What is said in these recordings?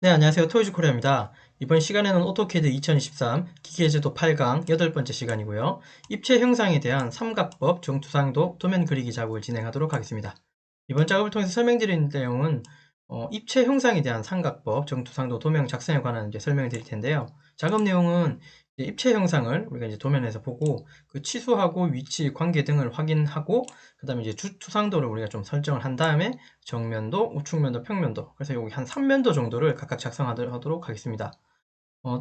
네, 안녕하세요. 토이즈 코리아입니다. 이번 시간에는 오토캐드 2023 기계제도 8강 8번째 시간이고요. 입체 형상에 대한 삼각법, 정투상도, 도면 그리기 작업을 진행하도록 하겠습니다. 이번 작업을 통해서 설명드리는 내용은 입체 형상에 대한 삼각법, 정투상도, 도면 작성에 관한 설명을 드릴 텐데요. 작업 내용은 이제 입체 형상을 우리가 이제 도면에서 보고 그 치수하고 위치, 관계 등을 확인하고 그 다음에 이제 투상도를 우리가 좀 설정을 한 다음에 정면도, 우측면도, 평면도, 그래서 여기 한 3면도 정도를 각각 작성하도록 하겠습니다.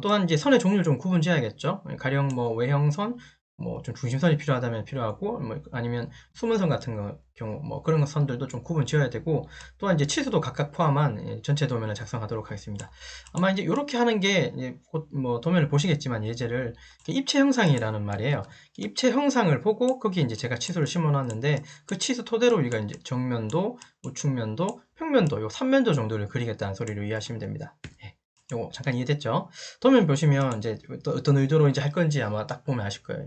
또한 이제 선의 종류를 좀 구분 지어야겠죠. 가령 뭐 외형선, 뭐 좀 중심선이 필요하다면 필요하고, 뭐 아니면 수문선 같은 경우, 뭐 그런 선들도 좀 구분 지어야 되고, 또한 이제 치수도 각각 포함한 전체 도면을 작성하도록 하겠습니다. 아마 이제 이렇게 하는 게 곧 뭐 도면을 보시겠지만 예제를 입체 형상이라는 말이에요. 입체 형상을 보고 거기에 이제 제가 치수를 심어놨는데 그 치수 토대로 우리가 이제 정면도, 우측면도, 평면도 요 3면도 정도를 그리겠다는 소리로 이해하시면 됩니다. 예. 요거 잠깐 이해됐죠? 도면 보시면 이제 어떤 의도로 이제 할 건지 아마 딱 보면 아실 거예요.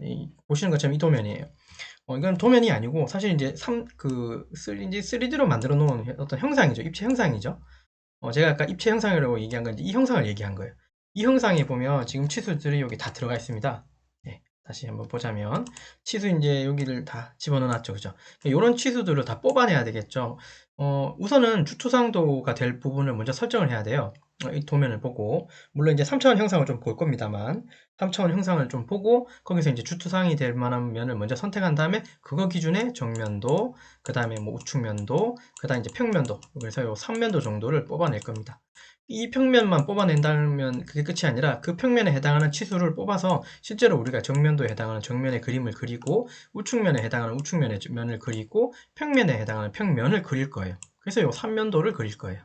보시는 것처럼 이 도면이에요. 이건 도면이 아니고 사실 이제 3D로 만들어 놓은 어떤 형상이죠. 입체 형상이죠. 제가 아까 입체 형상이라고 얘기한 건 이 형상을 얘기한 거예요. 이 형상에 보면 지금 치수들이 여기 다 들어가 있습니다. 예, 다시 한번 보자면 치수 이제 여기를 다 집어넣어 놨죠. 그죠? 이런 치수들을 다 뽑아내야 되겠죠. 우선은 주투상도가 될 부분을 먼저 설정을 해야 돼요. 이 도면을 보고 물론 이제 3차원 형상을 좀 볼 겁니다만 3차원 형상을 좀 보고 거기서 이제 주투상이 될 만한 면을 먼저 선택한 다음에 그거 기준에 정면도 그 다음에 뭐 우측면도 그 다음에 이제 평면도 그래서 요 3면도 정도를 뽑아낼 겁니다. 이 평면만 뽑아낸다면 그게 끝이 아니라 그 평면에 해당하는 치수를 뽑아서 실제로 우리가 정면도에 해당하는 정면의 그림을 그리고 우측면에 해당하는 우측면의 면을 그리고 평면에 해당하는 평면을 그릴 거예요. 그래서 요 3면도를 그릴 거예요.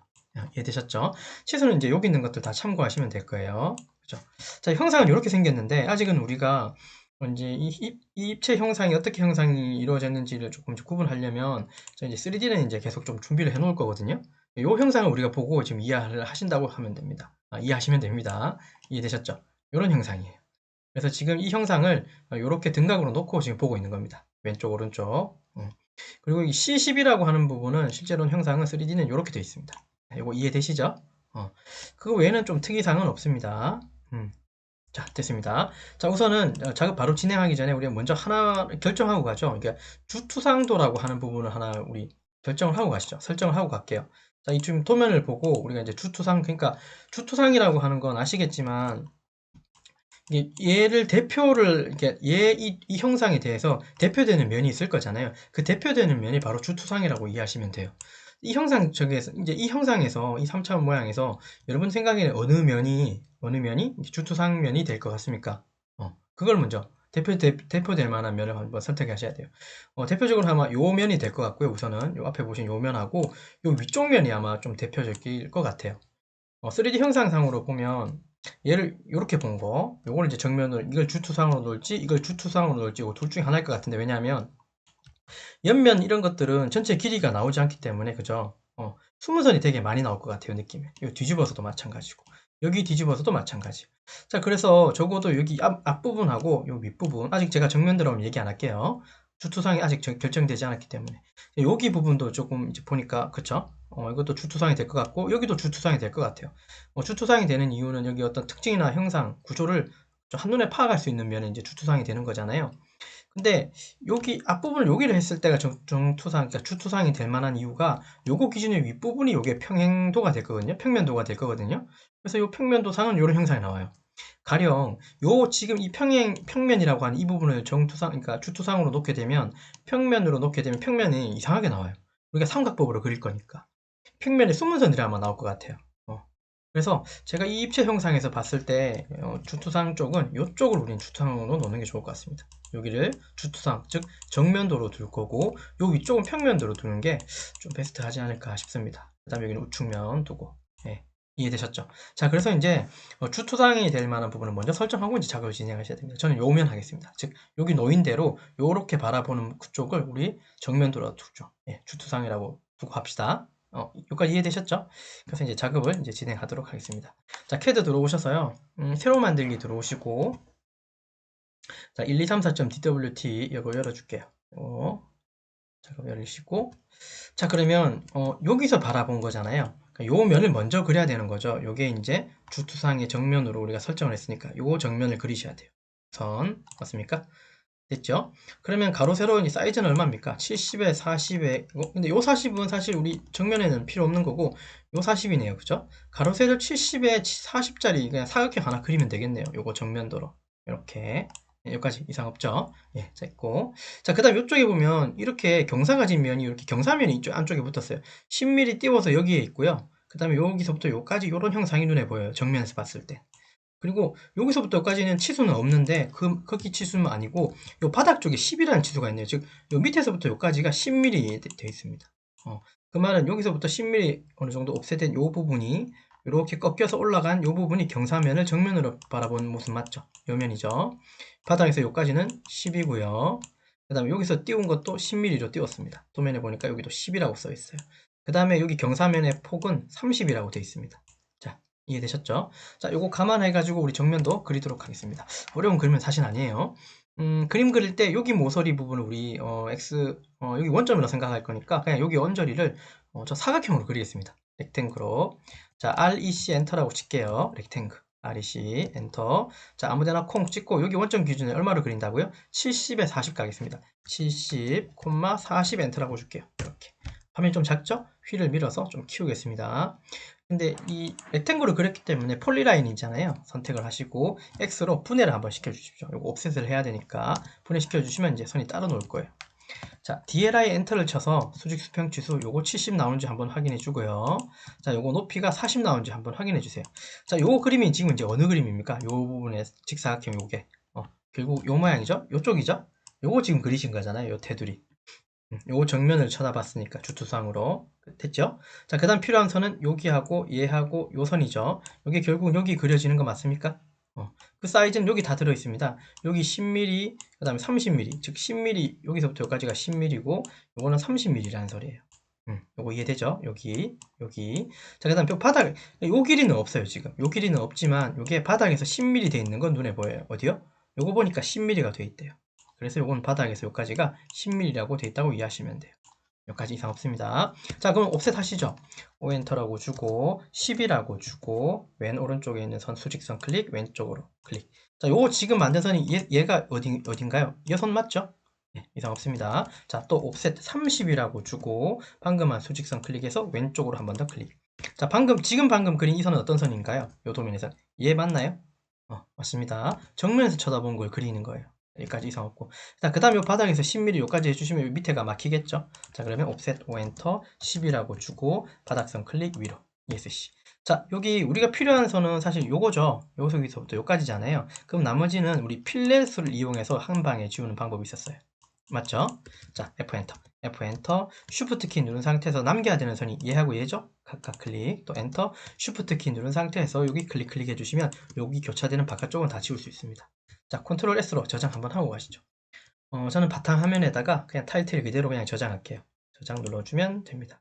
이해되셨죠? 치수는 이제 여기 있는 것들 다 참고하시면 될 거예요. 그죠? 자, 형상은 이렇게 생겼는데 아직은 우리가 이제 이 입체 형상이 어떻게 형상이 이루어졌는지를 조금 구분하려면 저 이제 3D는 이제 계속 좀 준비를 해 놓을 거거든요. 이 형상을 우리가 보고 지금 이해를 하신다고 하면 됩니다. 이해하시면 됩니다. 이해되셨죠? 이런 형상이에요. 그래서 지금 이 형상을 이렇게 등각으로 놓고 지금 보고 있는 겁니다. 왼쪽, 오른쪽. 그리고 이 C10이라고 하는 부분은 실제로는 형상은 3D는 이렇게 되어 있습니다. 이거 이해되시죠? 그거 외에는 좀 특이사항은 없습니다. 자, 됐습니다. 자, 우선은 작업 바로 진행하기 전에 우리가 먼저 하나 결정하고 가죠. 그러니까 주투상도라고 하는 부분을 하나 우리 결정을 하고 가시죠. 설정을 하고 갈게요. 자, 이쯤 도면을 보고 우리가 이제 주투상, 그러니까 주투상이라고 하는 건 아시겠지만 얘를 대표를 이렇게 이 형상에 대해서 대표되는 면이 있을 거잖아요. 그 대표되는 면이 바로 주투상이라고 이해하시면 돼요. 이 형상 저기에서 이제 이 형상에서 이 3차원 모양에서 여러분 생각에는 어느 면이 주투상면이 될 것 같습니까? 그걸 먼저 대표될 만한 면을 한번 선택하셔야 돼요. 대표적으로 아마 요 면이 될 것 같고요. 우선은 요 앞에 보신 요 면하고 요 위쪽 면이 아마 좀 대표적일 것 같아요. 3D 형상상으로 보면 얘를 이렇게 본 거, 요거를 이제 정면으로 이걸 주투상으로 놓을지 이걸 주투상으로 놓을지 둘 중에 하나일 것 같은데 왜냐하면 옆면 이런 것들은 전체 길이가 나오지 않기 때문에 그죠? 수문선이 되게 많이 나올 것 같아요 느낌에. 이거 뒤집어서도 마찬가지고 여기 뒤집어서도 마찬가지. 자 그래서 적어도 여기 앞부분하고 요 윗부분 아직 제가 정면 들어오면 얘기 안 할게요. 주투상이 아직 결정되지 않았기 때문에 여기 부분도 조금 이제 보니까 그쵸? 이것도 주투상이 될 것 같고 여기도 주투상이 될 것 같아요. 주투상이 되는 이유는 여기 어떤 특징이나 형상, 구조를 좀 한눈에 파악할 수 있는 면이 이제 주투상이 되는 거잖아요. 근데 여기 앞부분을 여기를 했을 때가 정투상, 그러니까 주투상이 될 만한 이유가 요거 기준의 윗부분이 요게 평행도가 될 거거든요. 평면도가 될 거거든요. 그래서 요 평면도상은 요런 형상이 나와요. 가령 요 지금 이 평면이라고 하는 이 부분을 정투상, 그러니까 주투상으로 놓게 되면 평면으로 놓게 되면 평면이 이상하게 나와요. 우리가 삼각법으로 그릴 거니까. 평면에 수문선이라 아마 나올 것 같아요. 그래서 제가 이 입체 형상에서 봤을 때 주투상 쪽은 이쪽을 우린 주투상으로 놓는 게 좋을 것 같습니다. 여기를 주투상, 즉 정면도로 둘 거고 요 위쪽은 평면도로 두는 게 좀 베스트하지 않을까 싶습니다. 그 다음에 여기는 우측면 두고 예, 이해되셨죠? 자 그래서 이제 주투상이 될 만한 부분을 먼저 설정하고 이제 작업을 진행하셔야 됩니다. 저는 요면 하겠습니다. 즉 여기 놓인 대로 요렇게 바라보는 그쪽을 우리 정면도로 두죠. 예, 주투상이라고 두고 합시다. 여기까지 이해되셨죠? 그래서 이제 작업을 이제 진행하도록 하겠습니다. 자, CAD 들어오셔서요. 새로 만들기 들어오시고, 자, 1234.dwt 이거 열어줄게요. 작업 열으시고, 자, 그러면, 여기서 바라본 거잖아요. 그러니까 요 면을 먼저 그려야 되는 거죠. 요게 이제 주투상의 정면으로 우리가 설정을 했으니까 요 정면을 그리셔야 돼요. 선 맞습니까? 됐죠? 그러면 가로 세로 사이즈는 얼마입니까? 70에 40에 근데 요 40은 사실 우리 정면에는 필요 없는 거고 요 40이네요. 그죠? 가로 세로 70에 40짜리 그냥 사각형 하나 그리면 되겠네요. 요거 정면도로 이렇게 여기까지 이상 없죠? 예, 됐고. 자, 그 다음 이쪽에 보면 이렇게 경사가 진 면이 이렇게 경사면이 이쪽 안쪽에 붙었어요. 10mm 띄워서 여기에 있고요. 그 다음에 여기서부터 여기까지 이런 형상이 눈에 보여요. 정면에서 봤을 때. 그리고 여기서부터 여기까지는 치수는 없는데 거기 치수는 아니고 요 바닥 쪽에 10이라는 치수가 있네요. 즉, 요 밑에서부터 여기까지가 10mm 되어 있습니다. 그 말은 여기서부터 10mm 어느 정도 옵셋된 요 부분이 이렇게 꺾여서 올라간 요 부분이 경사면을 정면으로 바라본 모습 맞죠? 요 면이죠. 바닥에서 여기까지는 10이고요. 그 다음에 여기서 띄운 것도 10mm로 띄웠습니다. 도면에 보니까 여기도 10이라고 써 있어요. 그 다음에 여기 경사면의 폭은 30이라고 되어 있습니다. 자, 이해되셨죠? 자, 요거 감안해가지고 우리 정면도 그리도록 하겠습니다. 어려운 그림은 사실 아니에요. 그림 그릴 때 여기 모서리 부분을 우리 여기 원점이라고 생각할 거니까 그냥 여기 언저리를 저 사각형으로 그리겠습니다. 렉탱크로. 자, REC 엔터라고 칠게요. 렉탱크. REC 엔터. 자, 아무데나 콩 찍고 여기 원점 기준에 얼마로 그린다고요? 70에 40 가겠습니다. 70, 40 엔터라고 줄게요. 이렇게. 화면이 좀 작죠? 휠을 밀어서 좀 키우겠습니다. 근데 이 렉탱글을 그렸기 때문에 폴리라인이잖아요. 선택을 하시고 X로 분해를 한번 시켜주십시오. 이거 옵셋을 해야 되니까 분해시켜주시면 이제 선이 따로 놓을 거예요. 자, DLI 엔터를 쳐서 수직 수평 치수 요거 70 나오는지 한번 확인해 주고요. 자, 요거 높이가 40 나오는지 한번 확인해 주세요. 자, 요 그림이 지금 이제 어느 그림입니까? 요 부분에 직사각형 요게 결국 요 모양이죠? 요쪽이죠? 요거 지금 그리신 거잖아요. 요 테두리. 요 정면을 쳐다봤으니까 주투상으로 됐죠? 자, 그 다음 필요한 선은 여기하고 얘하고 요 선이죠. 여기 결국 여기 그려지는 거 맞습니까? 그 사이즈는 여기 다 들어있습니다. 여기 10mm, 그 다음에 30mm, 즉 10mm, 여기서부터 여기까지가 10mm고 요거는 30mm라는 소리예요. 요거 이해되죠? 여기. 자, 그 다음 바닥, 요 길이는 없어요, 지금. 요 길이는 없지만 요게 바닥에서 10mm 돼 있는 건 눈에 보여요. 어디요? 요거 보니까 10mm가 돼 있대요. 그래서 요건 바닥에서 여기까지가 10mm라고 돼 있다고 이해하시면 돼요. 여기까지 이상 없습니다. 자, 그럼 옵셋 하시죠. 오엔터라고 주고 10이라고 주고 왼 오른쪽에 있는 선 수직선 클릭, 왼쪽으로 클릭. 자, 요거 지금 만든 선이 얘가 어딘가요? 이 선 맞죠? 네, 이상 없습니다. 자, 또 옵셋 30이라고 주고 방금 한 수직선 클릭해서 왼쪽으로 한 번 더 클릭. 자, 지금 방금 그린 이 선은 어떤 선인가요? 요 도면에서 얘 맞나요? 맞습니다. 정면에서 쳐다본 걸 그리는 거예요. 여기까지 이상 없고. 자, 그 다음에 바닥에서 10mm 여기까지 해주시면 밑에가 막히겠죠? 자, 그러면 옵셋 O 엔터 10이라고 주고 바닥선 클릭 위로 ESC. 자, 여기 우리가 필요한 선은 사실 요거죠. 여기서부터 여기까지잖아요. 그럼 나머지는 우리 필렛을 이용해서 한 방에 지우는 방법이 있었어요. 맞죠? 자, F 엔터. F 엔터. 쉬프트 키 누른 상태에서 남겨야 되는 선이 얘하고 얘죠? 각각 클릭. 또 엔터. 쉬프트 키 누른 상태에서 여기 클릭해 주시면 여기 교차되는 바깥쪽은 다 지울 수 있습니다. 자, 컨트롤 S로 저장 한번 하고 가시죠. 저는 바탕화면에다가 그냥 타이틀 그대로 그냥 저장할게요. 저장 눌러주면 됩니다.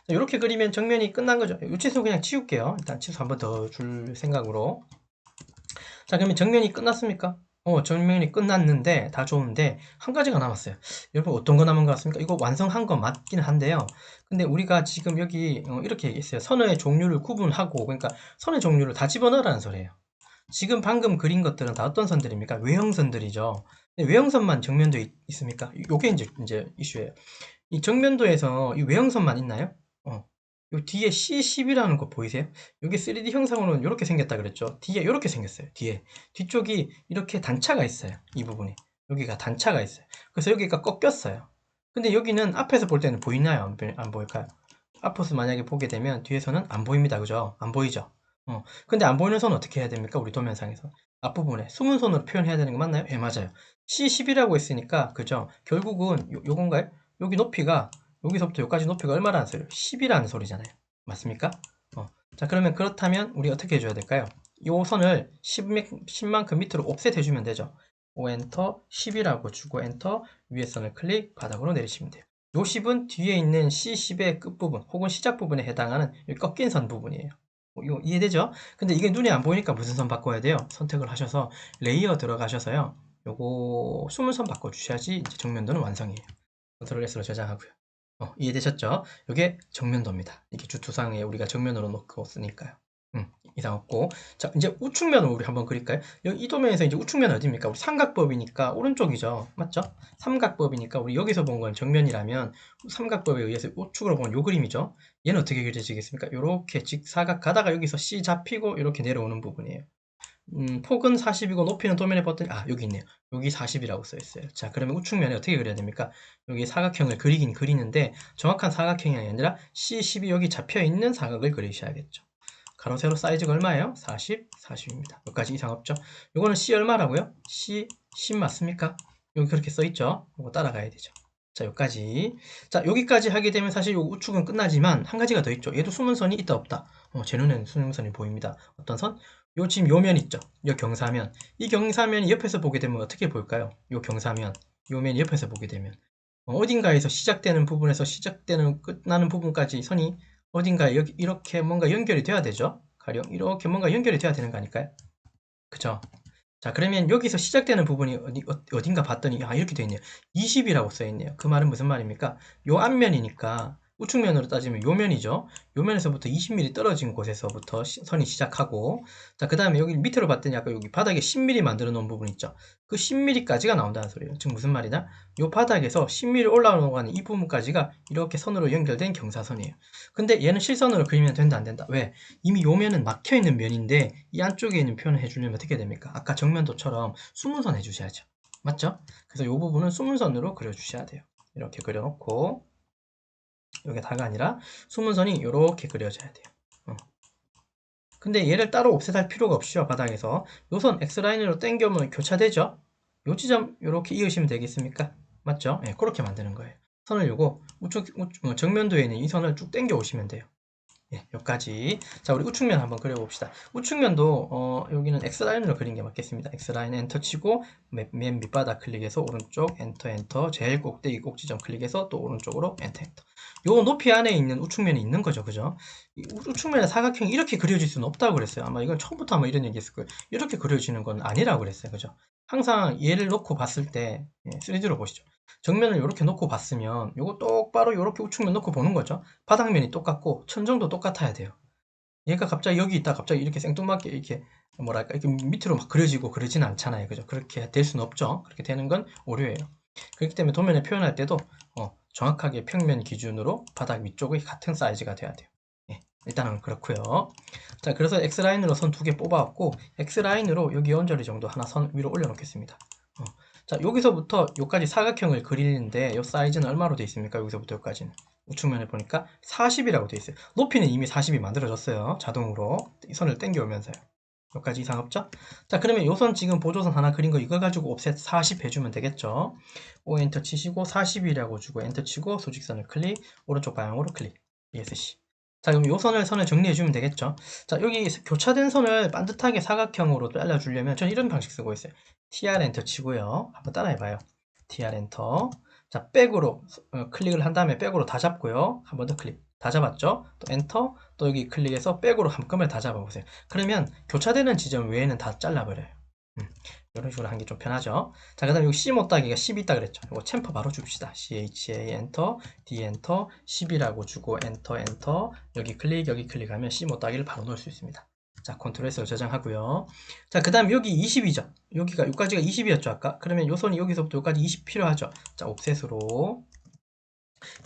이렇게 그리면 정면이 끝난 거죠. 이 치수 그냥 지울게요. 일단 치수 한번 더 줄 생각으로. 자, 그러면 정면이 끝났습니까? 정면이 끝났는데 다 좋은데 한 가지가 남았어요. 여러분 어떤 거 남은 것 같습니까? 이거 완성한 거 맞긴 한데요. 근데 우리가 지금 여기 이렇게 얘기했어요. 선의 종류를 구분하고 그러니까 선의 종류를 다 집어넣으라는 소리예요. 지금 방금 그린 것들은 다 어떤 선들입니까? 외형선들이죠. 외형선만 정면도에 있습니까? 요게 이제 이슈예요. 이 정면도에서 이 외형선만 있나요? 요 뒤에 C10이라는 거 보이세요? 여기 3D 형상으로는 이렇게 생겼다 그랬죠? 뒤에 이렇게 생겼어요. 뒤쪽이 이렇게 단차가 있어요. 이 부분이. 여기가 단차가 있어요. 그래서 여기가 꺾였어요. 근데 여기는 앞에서 볼 때는 보이나요? 안 보일까요? 앞에서 만약에 보게 되면 뒤에서는 안 보입니다. 그죠? 안 보이죠? 근데 안 보이는 선은 어떻게 해야 됩니까? 우리 도면상에서. 앞부분에 숨은 선으로 표현해야 되는 거 맞나요? 예, 맞아요. C10이라고 했으니까, 그죠? 결국은 요건가요? 여기 높이가 여기서부터 여기까지 높이가 얼마라는 소리예요? 10이라는 소리잖아요. 맞습니까? 자, 그러면 그렇다면 우리 어떻게 해줘야 될까요? 이 선을 10만큼 밑으로 옵셋 해주면 되죠. O 엔터 10이라고 주고 엔터 위에 선을 클릭 바닥으로 내리시면 돼요. 요 10은 뒤에 있는 C10의 끝부분 혹은 시작 부분에 해당하는 꺾인 선 부분이에요. 이거 이해되죠? 근데 이게 눈에 안 보이니까 무슨 선 바꿔야 돼요? 선택을 하셔서 레이어 들어가셔서요. 요거 숨은 선 바꿔주셔야지 이제 정면도는 완성이에요. 컨트롤 S로 저장하고요. 이해되셨죠? 이게 정면도입니다. 이게 주투상에 우리가 정면으로 놓고 쓰니까요. 이상 없고. 자, 이제 우측면을 우리 한번 그릴까요? 여기 이 도면에서 이제 우측면 어디입니까? 우리 삼각법이니까 오른쪽이죠. 맞죠? 삼각법이니까 우리 여기서 본 건 정면이라면 삼각법에 의해서 우측으로 보면 요 그림이죠. 얘는 어떻게 그려지겠습니까? 요렇게 직사각 가다가 여기서 C 잡히고 이렇게 내려오는 부분이에요. 폭은 40이고 높이는 도면에 봤더니 여기 있네요. 여기 40이라고 써 있어요. 자, 그러면 우측면에 어떻게 그려야 됩니까? 여기 사각형을 그리긴 그리는데 정확한 사각형이 아니라 C10이 여기 잡혀 있는 사각을 그리셔야겠죠. 가로 세로 사이즈가 얼마예요? 40, 40입니다. 여기까지 이상 없죠? 요거는 C 얼마라고요? C 10 맞습니까? 여기 그렇게 써 있죠? 이거 따라가야 되죠. 자, 여기까지. 자, 여기까지 하게 되면 사실 요 우측은 끝나지만 한 가지가 더 있죠. 얘도 숨은 선이 있다 없다. 제 눈에는 숨은 선이 보입니다. 어떤 선? 요 지금 요 면 있죠? 요 경사면. 이 경사면이 옆에서 보게 되면 어떻게 볼까요? 요 경사면. 요 면이 옆에서 보게 되면 어딘가에서 시작되는 부분에서 시작되는 끝나는 부분까지 선이 어딘가에 여기 이렇게 뭔가 연결이 돼야 되죠? 가령 이렇게 뭔가 연결이 돼야 되는 거 아닐까요? 그죠? 자, 그러면 여기서 시작되는 부분이 어딘가 봤더니 이렇게 되어 있네요. 20이라고 써 있네요. 그 말은 무슨 말입니까? 요 앞면이니까 우측면으로 따지면 요 면이죠. 요 면에서부터 20mm 떨어진 곳에서부터 선이 시작하고, 자, 그 다음에 여기 밑으로 봤더니 아까 여기 바닥에 10mm 만들어 놓은 부분 있죠. 그 10mm까지가 나온다는 소리예요. 지금 무슨 말이냐? 요 바닥에서 10mm 올라오는 이 부분까지가 이렇게 선으로 연결된 경사선이에요. 근데 얘는 실선으로 그리면 된다 안 된다? 왜? 이미 요 면은 막혀 있는 면인데 이 안쪽에 있는 표현을 해주려면 어떻게 됩니까? 아까 정면도처럼 숨은선 해주셔야죠. 맞죠? 그래서 이 부분은 숨은선으로 그려주셔야 돼요. 이렇게 그려놓고 이게 다가 아니라 숨은선이 이렇게 그려져야 돼요. 근데 얘를 따로 옵셋할 필요가 없죠. 바닥에서 요 선 X라인으로 당겨면 교차되죠. 요 지점 이렇게 이으시면 되겠습니까? 맞죠? 네, 그렇게 만드는 거예요. 선을 요거 정면도에 있는 이 선을 쭉 당겨 오시면 돼요. 예, 여기까지. 자, 우리 우측면 한번 그려봅시다. 우측면도 여기는 X라인으로 그린 게 맞겠습니다. X라인 엔터 치고 맨 밑바닥 클릭해서 오른쪽 엔터 엔터 제일 꼭대기 꼭지점 클릭해서 또 오른쪽으로 엔터 엔터. 요 높이 안에 있는 우측면이 있는 거죠. 그죠? 이 우측면의 사각형이 이렇게 그려질 수는 없다고 그랬어요. 아마 이건 처음부터 아마 이런 얘기 했을 거예요. 이렇게 그려지는 건 아니라고 그랬어요. 그죠? 항상 얘를 놓고 봤을 때 3D로 보시죠. 정면을 이렇게 놓고 봤으면 요거 똑바로 이렇게 우측면 놓고 보는 거죠. 바닥면이 똑같고 천정도 똑같아야 돼요. 얘가 갑자기 여기 있다 갑자기 이렇게 생뚱맞게 이렇게 뭐랄까 이렇게 밑으로 막 그려지고 그러진 않잖아요. 그죠? 그렇게 될 수는 없죠. 그렇게 되는 건 오류예요. 그렇기 때문에 도면에 표현할 때도 정확하게 평면 기준으로 바닥 위쪽이 같은 사이즈가 돼야 돼요. 예, 일단은 그렇고요. 자, 그래서 X라인으로 선 두 개 뽑아왔고 X라인으로 여기 언저리 정도 하나 선 위로 올려놓겠습니다. 자, 여기서부터 여기까지 사각형을 그리는데 이 사이즈는 얼마로 되어 있습니까? 여기서부터 여기까지는 우측면에 보니까 40이라고 되어 있어요. 높이는 이미 40이 만들어졌어요. 자동으로 이 선을 당겨오면서요. 여기까지 이상 없죠? 자, 그러면 이 선 지금 보조선 하나 그린 거 이거 가지고 옵셋 40 해주면 되겠죠? O 엔터 치시고 40이라고 주고 엔터 치고 수직선을 클릭, 오른쪽 방향으로 클릭, ESC. 자, 그럼 요 선을 정리해주면 되겠죠? 자, 여기 교차된 선을 반듯하게 사각형으로 잘라주려면 저는 이런 방식 쓰고 있어요. TR 엔터 치고요. 한번 따라해봐요. TR 엔터. 자, 백으로 클릭을 한 다음에 백으로 다 잡고요. 한 번 더 클릭. 다 잡았죠? 또 엔터. 또 여기 클릭해서 백으로 한꺼번에 다 잡아보세요. 그러면 교차되는 지점 외에는 다 잘라버려요. 이런 식으로 하는 게 좀 편하죠. 자, 그 다음에 여기 C 못따기가 10 있다 그랬죠. 이거 챔퍼 바로 줍시다. CHA 엔터, D 엔터, 10이라고 주고 엔터 엔터, 여기 클릭하면 C 못따기를 바로 넣을 수 있습니다. 자, 컨트롤 S로 저장하고요. 자, 그 다음 여기 20이죠. 여기까지가 20이었죠, 아까? 그러면 요 선이 여기서부터 여기까지 20 필요하죠. 자, 옵셋으로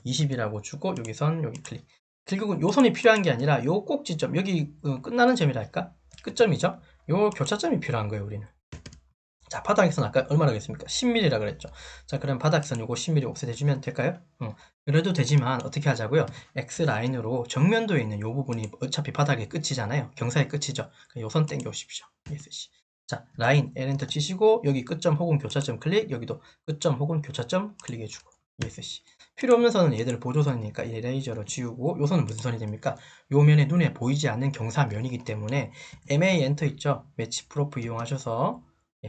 20이라고 주고 여기 선, 여기 클릭. 결국은 요 선이 필요한 게 아니라 요 꼭지점, 여기 끝나는 점이랄까? 끝점이죠. 요 교차점이 필요한 거예요, 우리는. 자, 바닥선 아까 얼마나 하겠습니까? 10mm라 그랬죠. 자, 그럼 바닥선 요거 10mm 옵셋 해주면 될까요? 그래도 되지만 어떻게 하자고요? X라인으로 정면도에 있는 요 부분이 어차피 바닥의 끝이잖아요. 경사의 끝이죠. 요 선 땡겨 오십시오. ESC. 자, 라인 L엔터 치시고 여기 끝점 혹은 교차점 클릭, 여기도 끝점 혹은 교차점 클릭해주고 ESC. 필요 없는 선은 얘들 보조선이니까 이레이저로 지우고 요 선은 무슨 선이 됩니까? 요 면에 눈에 보이지 않는 경사면이기 때문에 MA 엔터 있죠? 매치 프로프 이용하셔서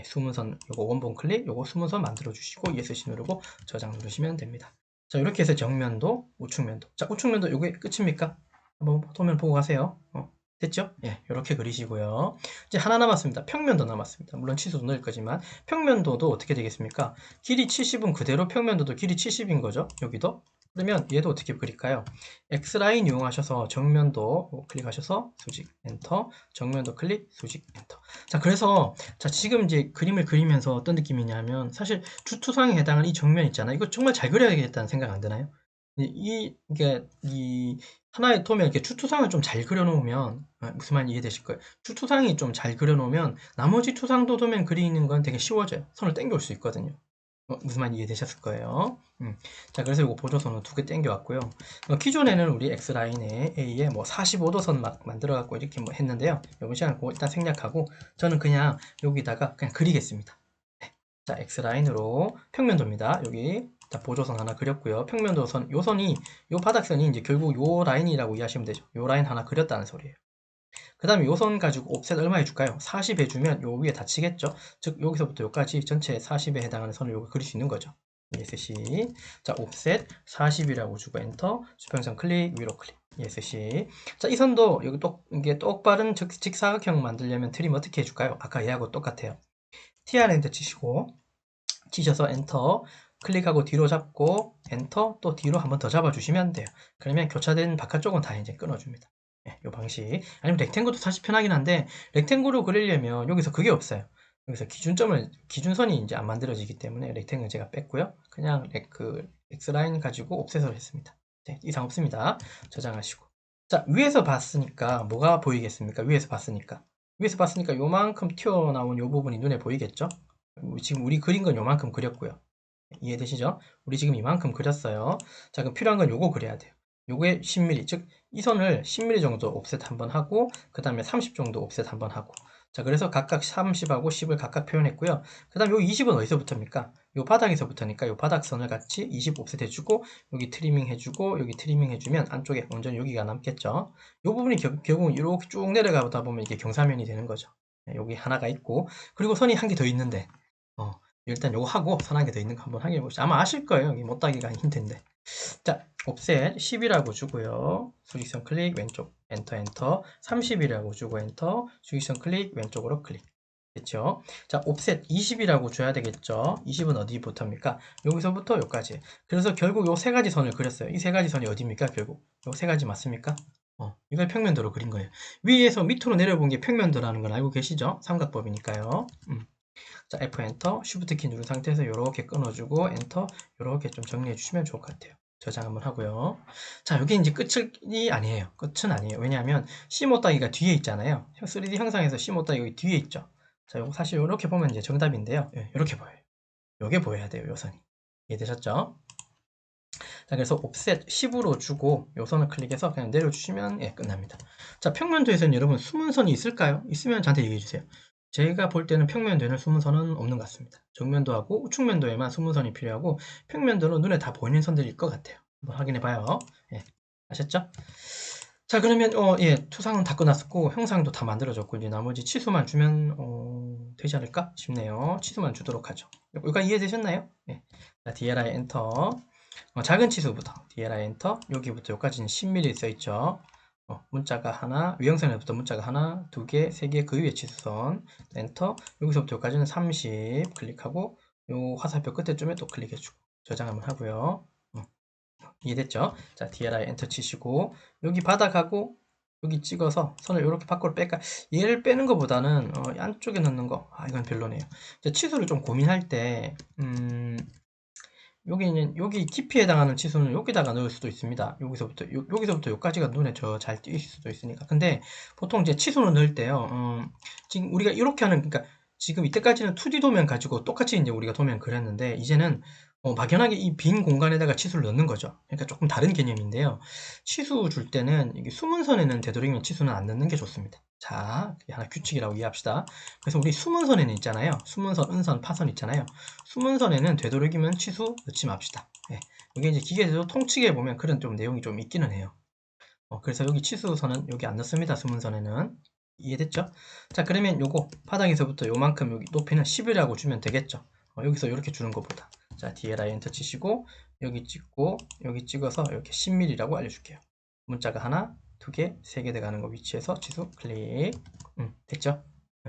숨은 선 요거 원본 클릭 요거 숨은 선 만들어 주시고 ESC 누르고 저장 누르시면 됩니다. 자, 이렇게 해서 정면도 우측면도, 자, 우측면도 요게 끝입니까? 한번 도면 보고 가세요. 됐죠? 예, 이렇게 그리시고요. 이제 하나 남았습니다. 평면도 남았습니다. 물론 치수도 넣을 거지만 평면도도 어떻게 되겠습니까? 길이 70은 그대로 평면도도 길이 70인 거죠. 여기도 그러면 얘도 어떻게 그릴까요? X라인 이용하셔서 정면도 클릭하셔서 수직 엔터, 정면도 클릭 수직 엔터. 자, 그래서 자, 지금 이제 그림을 그리면서 어떤 느낌이냐면 사실 주투상에 해당하는 이 정면 있잖아요. 이거 정말 잘 그려야겠다는 생각 안 드나요? 이게 이 하나의 톰에 이렇게 추투상을 좀 잘 그려놓으면 무슨 말인지 이해되실 거예요. 추투상이 좀 잘 그려놓으면 나머지 투상도 도면 그리는 건 되게 쉬워져요. 손을 당겨올 수 있거든요. 무슨 말인지 이해되셨을 거예요. 자, 그래서 이거 보조선을 두 개 당겨왔고요. 기존에는 우리 X라인에 A에 뭐 45도선 막 만들어갖고 이렇게 뭐 했는데요. 이번 시간 그거 일단 생략하고 저는 그냥 여기다가 그냥 그리겠습니다. 네. 자, X라인으로 평면도입니다. 여기 자, 보조선 하나 그렸고요. 평면도선, 요 선이, 요 바닥선이 이제 결국 요 라인이라고 이해하시면 되죠. 요 라인 하나 그렸다는 소리예요. 그 다음에 요 선 가지고 옵셋 얼마 해줄까요? 40 해주면 요 위에 닫히겠죠? 즉 여기서부터 여기까지 전체 40에 해당하는 선을 요거 그릴 수 있는 거죠. ESC 자 옵셋 40이라고 주고 엔터 수평선 클릭 위로 클릭 ESC 자 이 선도 여기 이게 똑바른 직사각형 만들려면 트림 어떻게 해줄까요? 아까 얘하고 똑같아요. TR 엔터 치셔서 엔터 클릭하고 뒤로 잡고 엔터 또 뒤로 한번 더 잡아주시면 돼요. 그러면 교차된 바깥쪽은 다 이제 끊어줍니다. 네, 이 방식. 아니면 렉탱글도 사실 편하긴 한데 렉탱글로 그리려면 여기서 그게 없어요. 여기서 기준선이 이제 안 만들어지기 때문에 렉탱글 제가 뺐고요. 그냥 그 X라인 가지고 옵셋을 했습니다. 네, 이상 없습니다. 저장하시고. 자, 위에서 봤으니까 뭐가 보이겠습니까? 위에서 봤으니까 요만큼 튀어나온 요 부분이 눈에 보이겠죠? 지금 우리 그린 건 요만큼 그렸고요. 이해되시죠? 우리 지금 이만큼 그렸어요. 자, 그럼 필요한 건 요거 그려야 돼요. 요거에 10mm, 즉 이 선을 10mm 정도 옵셋 한번 하고 그 다음에 30 정도 옵셋 한번 하고 자, 그래서 각각 30하고 10을 각각 표현했고요. 그 다음 요 20은 어디서부터입니까? 요 바닥에서부터니까 요 바닥선을 같이 20 옵셋 해주고 여기 트리밍 해주고 여기 트리밍 해주면 안쪽에 완전 여기가 남겠죠. 요 부분이 결국은 이렇게 쭉 내려가다 보면 이게 경사면이 되는 거죠. 네, 여기 하나가 있고 그리고 선이 한 개 더 있는데 일단 요거 하고 선 한 개 더 있는 거 한번 확인해 보시죠. 아마 아실 거예요. 여기 못따기가 힌트인데. 자, 옵셋 10이라고 주고요. 수직선 클릭 왼쪽 엔터 30이라고 주고 엔터 수직선 클릭 왼쪽으로 클릭. 됐죠? 자, 옵셋 20이라고 줘야 되겠죠? 20은 어디부터입니까? 여기서부터 여기까지. 그래서 결국 요 세 가지 선을 그렸어요. 이 세 가지 선이 어디입니까? 결국 요 세 가지 맞습니까? 이걸 평면도로 그린 거예요. 위에서 밑으로 내려본 게 평면도라는 걸 알고 계시죠? 삼각법이니까요. 자, F 엔터, Shift 키 누른 상태에서 이렇게 끊어주고 엔터, 이렇게 좀 정리해 주시면 좋을 것 같아요. 저장 한번 하고요. 자, 여기 이제 끝이 아니에요. 끝은 아니에요. 왜냐하면 C 못따기가 뒤에 있잖아요. 3D 형상에서 C 못따기 여기 뒤에 있죠. 자, 요거 사실 이렇게 보면 이제 정답인데요. 이렇게 보여요. 요게 보여야 돼요, 요 선이. 이해되셨죠? 자, 그래서 옵셋 10으로 주고 요 선을 클릭해서 그냥 내려주시면 끝납니다. 자, 평면도에서는 여러분 숨은 선이 있을까요? 있으면 저한테 얘기해 주세요. 제가 볼 때는 평면도에는 숨은 선은 없는 것 같습니다. 정면도하고 우측면도에만 숨은 선이 필요하고 평면도는 눈에 다 보이는 선들일 것 같아요. 한번 확인해 봐요. 아셨죠? 자, 그러면 투상은 다 끝났었고 형상도 다 만들어졌고 이제 나머지 치수만 주면 되지 않을까 싶네요. 치수만 주도록 하죠. 여기까지 이해되셨나요? 자, DLI 엔터. 작은 치수부터 DLI 엔터. 여기부터 여기까지는 10mm 써있죠. 문자가 하나, 위형선에부터 문자가 하나, 두 개, 세 개, 그 위에 치수선 엔터. 여기서부터 여기까지는 30 클릭하고 요 화살표 끝에쯤에 또 클릭해주고 저장 한번 하고요. 이해됐죠? 자, DLI 엔터 치시고 여기 바닥하고 여기 찍어서 선을 이렇게 밖으로 뺄까? 얘를 빼는 것보다는 안쪽에 넣는 거, 이건 별로네요. 치수를 좀 고민할 때 여기 깊이에 해당하는 치수는 여기다가 넣을 수도 있습니다. 여기서부터 여기까지가 눈에 잘 띄실 수도 있으니까. 근데 보통 이제 치수는 넣을 때요. 지금 우리가 이렇게 하는, 그러니까 지금 이때까지는 2D 도면 가지고 똑같이 이제 우리가 도면 그렸는데 이제는 막연하게 이 빈 공간에다가 치수를 넣는 거죠. 그러니까 조금 다른 개념인데요. 치수 줄 때는 이게 숨은 선에는 되도록이면 치수는 안 넣는 게 좋습니다. 자, 하나 규칙이라고 이해합시다. 그래서 우리 숨은 선에는 있잖아요. 숨은 선, 은선, 파선 있잖아요. 숨은 선에는 되도록이면 치수 넣지 맙시다. 이게 이제 기계에서 통치기에 보면 그런 좀 내용이 좀 있기는 해요. 그래서 여기 치수선은 여기 안 넣습니다. 숨은 선에는. 이해됐죠? 자, 그러면 요거 바닥에서부터 요만큼 여기 높이는 10이라고 주면 되겠죠? 여기서 이렇게 주는 것보다. 자, DLI 엔터 치시고 여기 찍고 여기 찍어서 이렇게 10mm라고 알려줄게요. 문자가 하나, 두 개, 세 개 돼가는 거 위치에서 치수 클릭. 됐죠?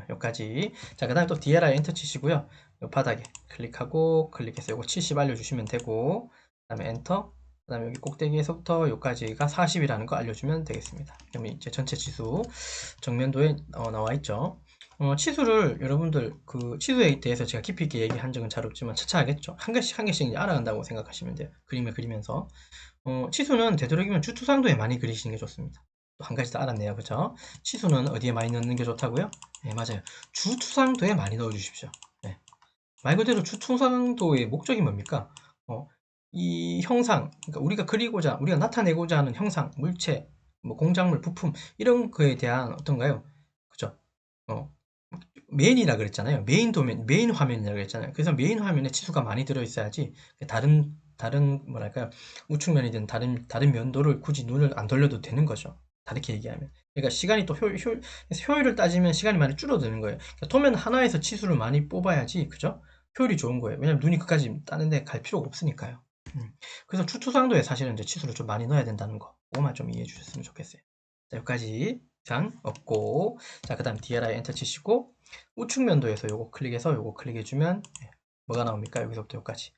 여기까지. 자, 그 다음에 또 DLI 엔터 치시고요. 요 바닥에 클릭하고 클릭해서 요거 70 알려주시면 되고 그 다음에 엔터 그 다음에 여기 꼭대기에서부터 여기까지가 40이라는 거 알려주면 되겠습니다. 그러면 이제 전체 치수 정면도에 나와 있죠. 치수를 여러분들 그 치수에 대해서 제가 깊이 있게 얘기한 적은 잘 없지만 차차 하겠죠. 한 개씩 한 개씩 이제 알아간다고 생각하시면 돼요. 그림을 그리면서 치수는 되도록이면 주투상도에 많이 그리시는 게 좋습니다. 또 한 가지 더 알았네요, 그죠? 치수는 어디에 많이 넣는 게 좋다고요? 네, 맞아요. 주투상도에 많이 넣어주십시오. 네. 말 그대로 주투상도의 목적이 뭡니까? 이 형상, 그러니까 우리가 나타내고자 하는 형상, 물체, 뭐 공작물, 부품 이런 거에 대한 어떤가요? 그죠? 어, 메인이라 그랬잖아요. 메인 도면, 메인 화면이라 그랬잖아요. 그래서 메인 화면에 치수가 많이 들어 있어야지 다른 뭐랄까요? 우측면이든 다른 면도를 굳이 눈을 안 돌려도 되는 거죠. 다르게 얘기하면. 그러니까 시간이 또 효율을 따지면 시간이 많이 줄어드는 거예요. 그러니까 도면 하나에서 치수를 많이 뽑아야지, 그죠? 효율이 좋은 거예요. 왜냐면 눈이 끝까지 다른데 갈 필요가 없으니까요. 그래서 추투상도에 사실은 이제 치수를 좀 많이 넣어야 된다는 거. 그거만 좀 이해해 주셨으면 좋겠어요. 자, 여기까지 이상 없고, 자, 그 다음 DRI 엔터 치시고, 우측면도에서 요거 클릭해서 요거 클릭해주면, 뭐가 나옵니까? 여기서부터 여기까지.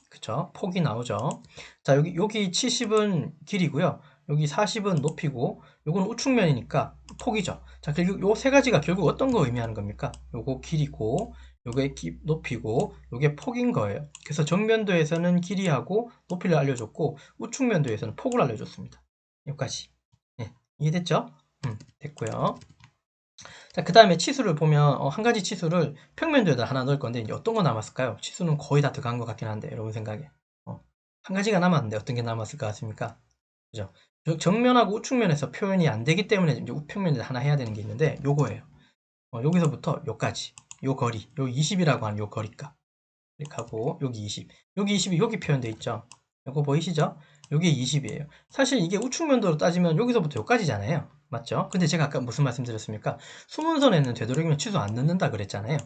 그쵸? 폭이 나오죠. 자, 여기 70은 길이고요. 여기 40은 높이고, 요거는 우측면이니까 폭이죠. 자, 그리고 요 세 가지가 결국 어떤 거 의미하는 겁니까? 요거 길이고, 요게 높이고, 요게 폭인 거예요. 그래서 정면도에서는 길이하고 높이를 알려줬고, 우측면도에서는 폭을 알려줬습니다. 여기까지. 네, 이해됐죠? 됐고요. 자, 그 다음에 치수를 보면 한 가지 치수를 평면도에다 하나 넣을 건데 이제 어떤 거 남았을까요? 치수는 거의 다 들어간 것 같긴 한데 여러분 생각에 한 가지가 남았는데 어떤 게 남았을 것 같습니까? 그죠? 정면하고 우측면에서 표현이 안 되기 때문에 이제 우평면에다 하나 해야 되는 게 있는데 요거예요. 여기서부터 요까지 요 거리 요 20이라고 하는 요 거리값 클릭하고 여기 20 여기 20이 여기 표현돼 있죠? 요거 보이시죠? 요게 20이에요. 사실 이게 우측면도로 따지면 여기서부터 여기까지잖아요. 맞죠? 근데 제가 아까 무슨 말씀 드렸습니까? 수문선에는 되도록이면 취소 안 넣는다 그랬잖아요.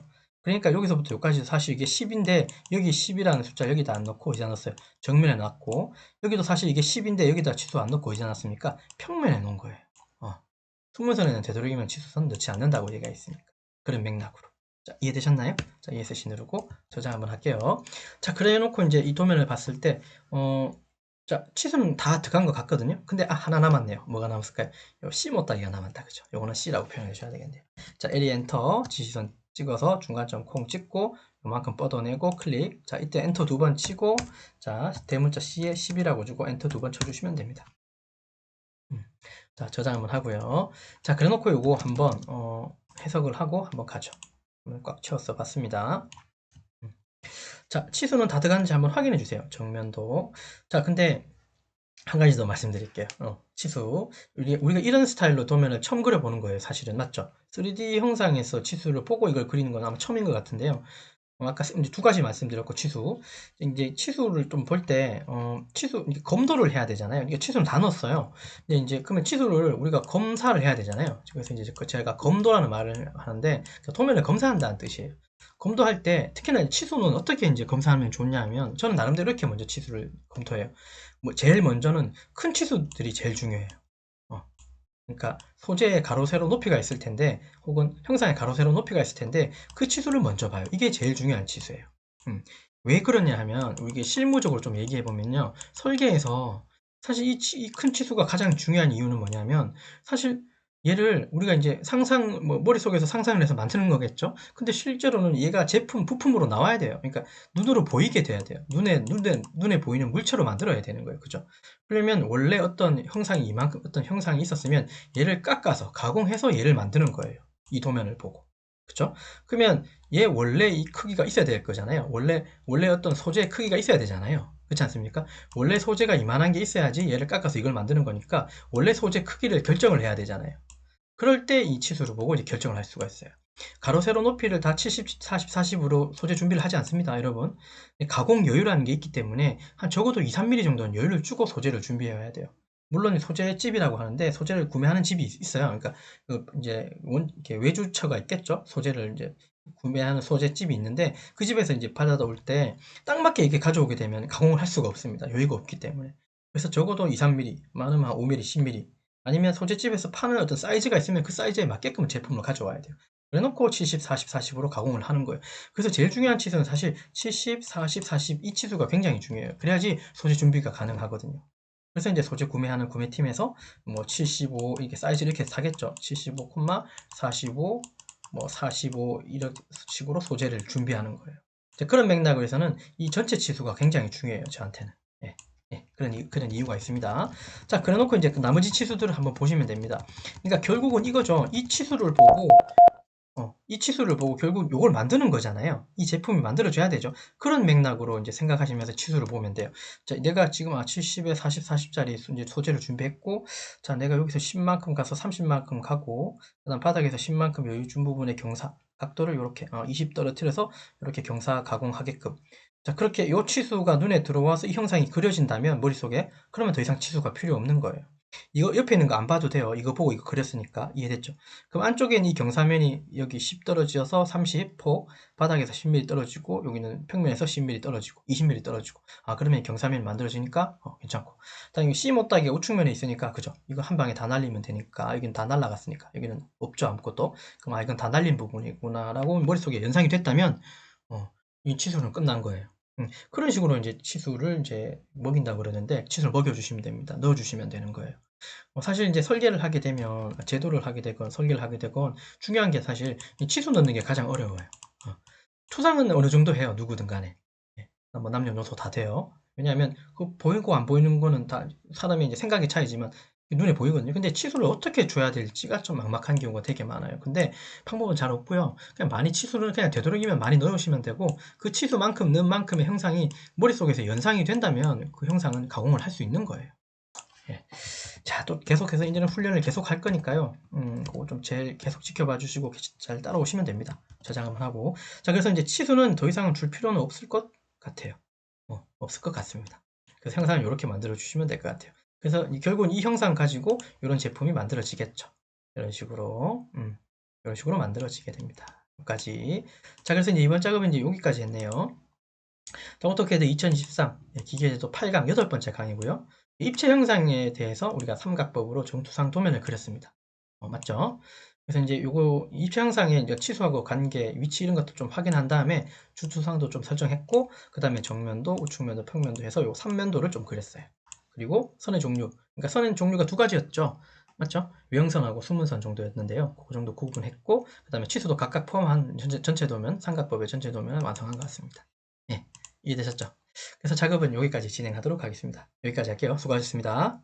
그러니까 여기서부터 여기까지 사실 이게 10인데 여기 10이라는 숫자 여기다 안 넣고 의자 넣었어요. 정면에 놨고 여기도 사실 이게 10인데 여기다 취소 안 넣고 의자 놨습니까? 평면에 놓은 거예요. 수문선에는 되도록이면 취소선 넣지 않는다고 얘기가 있으니까. 그런 맥락으로. 자, 이해되셨나요? 자, ESC 누르고 저장 한번 할게요. 자, 그래 놓고 이제 이 도면을 봤을 때, 자, 치수는 다 들어간 것 같거든요. 근데 하나 남았네요. 뭐가 남았을까요? 요 C 못다기가 남았다. 그죠? 요거는 C라고 표현해 주셔야 되겠네요. 자, L 엔터 지시선 찍어서 중간점 콩 찍고 요만큼 뻗어내고 클릭. 자, 이때 엔터 두 번 치고 자, 대문자 C에 10이라고 주고 엔터 두 번 쳐주시면 됩니다. 자, 저장 한번 하고요. 자, 그래 놓고 요거 한번 해석을 하고 한번 가죠. 꽉 채웠어 봤습니다. 자, 치수는 다 들어갔는지 한번 확인해 주세요. 정면도. 자, 근데 한 가지 더 말씀드릴게요. 치수. 우리가 이런 스타일로 도면을 처음 그려보는 거예요. 사실은. 맞죠? 3D 형상에서 치수를 보고 이걸 그리는 건 아마 처음인 것 같은데요. 아까 이제 두 가지 말씀드렸고, 치수. 이제 치수를 좀 볼 때, 이제 검도를 해야 되잖아요. 이게 치수는 다 넣었어요. 근데 이제 그러면 치수를 우리가 검사를 해야 되잖아요. 그래서 이제 제가 검도라는 말을 하는데, 도면을 검사한다는 뜻이에요. 검도할 때, 특히나 치수는 어떻게 이제 검사하면 좋냐 하면, 저는 나름대로 이렇게 먼저 치수를 검토해요. 뭐, 제일 먼저는 큰 치수들이 제일 중요해요. 그러니까 소재의 가로, 세로, 높이가 있을 텐데 혹은 형상의 가로, 세로, 높이가 있을 텐데 그 치수를 먼저 봐요. 이게 제일 중요한 치수예요. 왜 그러냐 하면 이게 실무적으로 좀 얘기해 보면요. 설계에서 사실 이 큰 치수가 가장 중요한 이유는 뭐냐면 사실 얘를 우리가 이제 머릿속에서 상상을 해서 만드는 거겠죠. 근데 실제로는 얘가 제품, 부품으로 나와야 돼요. 그러니까 눈으로 보이게 돼야 돼요. 눈에 보이는 물체로 만들어야 되는 거예요. 그죠? 그러면 원래 어떤 형상이 이만큼 어떤 형상이 있었으면 얘를 깎아서 가공해서 얘를 만드는 거예요. 이 도면을 보고. 그죠? 그러면 얘 원래 이 크기가 있어야 될 거잖아요. 원래 어떤 소재의 크기가 있어야 되잖아요. 그렇지 않습니까? 원래 소재가 이만한 게 있어야지 얘를 깎아서 이걸 만드는 거니까 원래 소재 크기를 결정을 해야 되잖아요. 그럴 때 이 치수를 보고 이제 결정을 할 수가 있어요. 가로, 세로, 높이를 다 70, 40, 40으로 소재 준비를 하지 않습니다, 여러분. 가공 여유라는 게 있기 때문에 한 적어도 2, 3mm 정도는 여유를 주고 소재를 준비해야 돼요. 물론 소재집이라고 하는데 소재를 구매하는 집이 있어요. 그러니까 이제 이렇게 외주처가 있겠죠. 소재를 이제 구매하는 소재집이 있는데 그 집에서 이제 받아다 올 때 딱 맞게 이렇게 가져오게 되면 가공을 할 수가 없습니다. 여유가 없기 때문에. 그래서 적어도 2, 3mm, 많으면 한 5mm, 10mm 아니면 소재집에서 파는 어떤 사이즈가 있으면 그 사이즈에 맞게끔 제품을 가져와야 돼요. 그래놓고 70, 40, 40으로 가공을 하는 거예요. 그래서 제일 중요한 치수는 사실 70, 40, 40 이 치수가 굉장히 중요해요. 그래야지 소재 준비가 가능하거든요. 그래서 이제 소재 구매하는 구매팀에서 뭐 75 이렇게 사이즈를 이렇게 사겠죠. 75, 45, 뭐 45 이런 식으로 소재를 준비하는 거예요. 그런 맥락으로 해서는 이 전체 치수가 굉장히 중요해요. 저한테는. 예, 예, 그런 이유가 있습니다. 자, 그래놓고 이제 그 나머지 치수들을 한번 보시면 됩니다. 그러니까 결국은 이거죠. 이 치수를 보고 결국 이걸 만드는 거잖아요. 이 제품이 만들어져야 되죠. 그런 맥락으로 이제 생각하시면서 치수를 보면 돼요. 자, 내가 지금 70에 40, 40짜리 이제 소재를 준비했고, 자, 내가 여기서 10만큼 가서 30만큼 가고, 그다음 바닥에서 10만큼 여유 준 부분의 경사 각도를 이렇게 20 떨어뜨려서 이렇게 경사 가공하게끔. 자, 그렇게 이 치수가 눈에 들어와서 이 형상이 그려진다면 머릿속에 그러면 더 이상 치수가 필요 없는 거예요. 이거 옆에 있는 거 안 봐도 돼요. 이거 보고 이거 그렸으니까 이해됐죠? 그럼 안쪽엔 이 경사면이 여기 10 떨어져서 30폭, 바닥에서 10mm 떨어지고 여기는 평면에서 10mm 떨어지고 20mm 떨어지고, 그러면 경사면이 만들어지니까 괜찮고, 다음에 C 못따기가 우측면에 있으니까 그죠? 이거 한 방에 다 날리면 되니까, 여기는 다 날라갔으니까 여기는 없죠 아무것도. 그럼 이건 다 날린 부분이구나 라고 머릿속에 연상이 됐다면 이 치수는 끝난 거예요. 그런 식으로 이제 치수를 이제 먹인다고 그러는데, 치수를 먹여주시면 됩니다. 넣어주시면 되는 거예요. 사실 이제 설계를 하게 되면, 제도를 하게 되건 설계를 하게 되건 중요한 게 사실 이 치수 넣는 게 가장 어려워요. 투상은 어느 정도 해요. 누구든 간에. 예, 뭐 남녀노소 다 돼요. 왜냐하면 그 보이고 안 보이는 거는 다 사람의 이제 생각의 차이지만 눈에 보이거든요. 근데 치수를 어떻게 줘야 될지가 좀 막막한 경우가 되게 많아요. 근데 방법은 잘 없고요. 그냥 많이 치수를 그냥 되도록이면 많이 넣으시면 되고, 그 치수만큼 넣은 만큼의 형상이 머릿속에서 연상이 된다면 그 형상은 가공을 할 수 있는 거예요. 예. 자, 또 계속해서 이제는 훈련을 계속 할 거니까요. 그거 좀 제일 계속 지켜봐 주시고 잘 따라오시면 됩니다. 저장 한번 하고. 자, 그래서 이제 치수는 더 이상 줄 필요는 없을 것 같아요. 없을 것 같습니다. 그래서 형상을 이렇게 만들어 주시면 될 것 같아요. 그래서 결국은 이 형상 가지고 이런 제품이 만들어지겠죠. 이런 식으로, 이런 식으로 만들어지게 됩니다. 여기까지. 자, 그래서 이제 이번 작업은 이제 여기까지 했네요. 자, 오토캐드 2023 기계제도 8강 8번째 강의고요. 입체 형상에 대해서 우리가 삼각법으로 정투상 도면을 그렸습니다. 맞죠? 그래서 이제 요거 입체 형상의 이제 치수하고 관계, 위치 이런 것도 좀 확인한 다음에 주투상도 좀 설정했고, 그 다음에 정면도, 우측면도, 평면도 해서 요 3면도를 좀 그렸어요. 그리고 선의 종류, 그러니까 선의 종류가 두 가지였죠. 맞죠? 외형선하고 수문선 정도였는데요. 그 정도 구분했고, 그 다음에 치수도 각각 포함한 전체 도면, 삼각법의 전체 도면을 완성한 것 같습니다. 예, 이해되셨죠? 그래서 작업은 여기까지 진행하도록 하겠습니다. 여기까지 할게요. 수고하셨습니다.